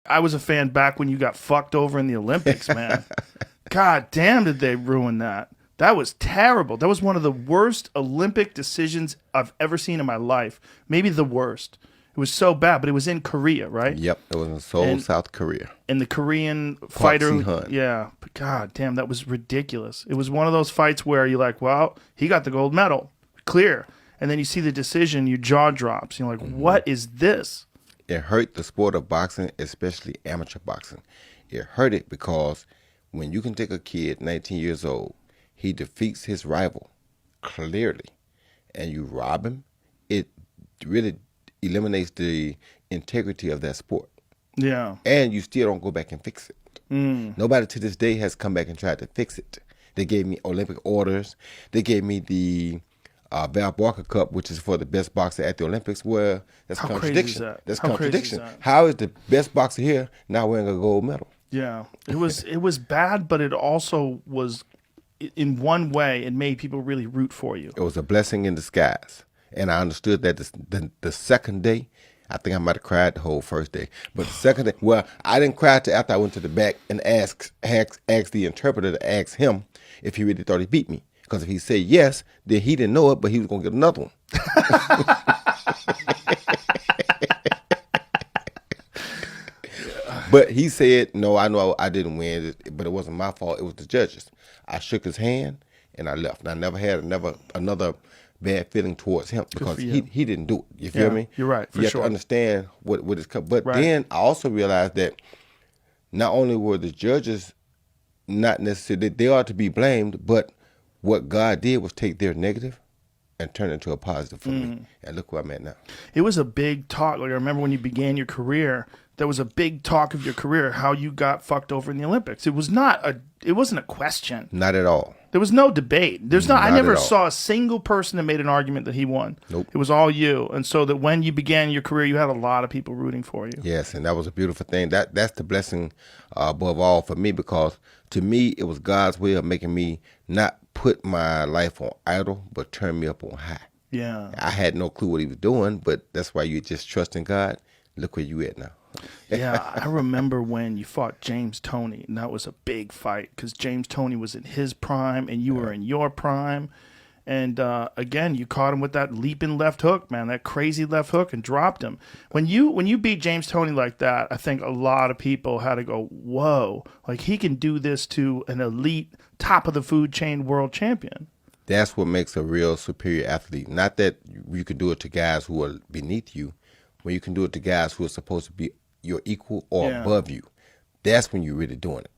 I was a fan back when you got fucked over in the Olympics, man. God damn, did they ruin that? That was terrible. That was one of the worst Olympic decisions I've ever seen in my life. Maybe the worst. It was so bad, but it was in Korea, right? Yep, it was in Seoul, South Korea. And the Korean Park fighter, Si-hun. yeah. But God damn, that was ridiculous. It was one of those fights where you're like, well, he got the gold medal, clear. And then you see the decision, your jaw drops. You're like, what is this? It hurt the sport of boxing, especially amateur boxing. It hurt it because when you can take a kid, 19 years old, he defeats his rival clearly, and you rob him, it really eliminates the integrity of that sport. Yeah. And you still don't go back and fix it. Nobody to this day has come back and tried to fix it. They gave me Olympic orders. They gave me the Val Barker Cup, which is for the best boxer at the Olympics. Well, that's How crazy contradiction. is that? That's How crazy is contradiction. that? How is the best boxer here now wearing a gold medal? Yeah. It was bad, but it also was, in one way, it made people really root for you. It was a blessing in disguise. And I understood that the second day, I think I might have cried the whole first day. But the second day, well, I didn't cry till after I went to the back and asked the interpreter to ask him if he really thought he beat me. Because if he said yes, then he didn't know it, but he was going to get another one. But he said, no, I know I didn't win, but it wasn't my fault. It was the judges. I shook his hand, and I left. And I never had another bad feeling towards him because for you. he didn't do it. You feel Yeah, me? you're right, for You have sure. to understand what is coming. But Right. then I also realized that not only were the judges not necessarily, they are to be blamed, but what God did was take their negative and turn it into a positive for me. And look where I'm at now. It was a big talk. Like I remember when you began your career, there was a big talk of your career, how you got fucked over in the Olympics. It wasn't a question. Not at all. There was no debate. I Not never at all. saw a single person that made an argument that he won. Nope. It was all you. And so that when you began your career, you had a lot of people rooting for you. Yes, and that was a beautiful thing. That's the blessing above all for me, because to me it was God's way of making me not put my life on idle, but turn me up on high. Yeah. I had no clue what he was doing, but that's why you just trust in God. Look where you at now. Yeah, I remember when you fought James Toney, and that was a big fight because James Toney was in his prime and you were in your prime. And again, you caught him with that leaping left hook, man, that crazy left hook, and dropped him. When you beat James Toney like that, I think a lot of people had to go, whoa, like he can do this to an elite, top of the food chain world champion. That's what makes a real superior athlete. Not that you can do it to guys who are beneath you, when you can do it to guys who are supposed to be your equal or Yeah. above you. That's when you're really doing it.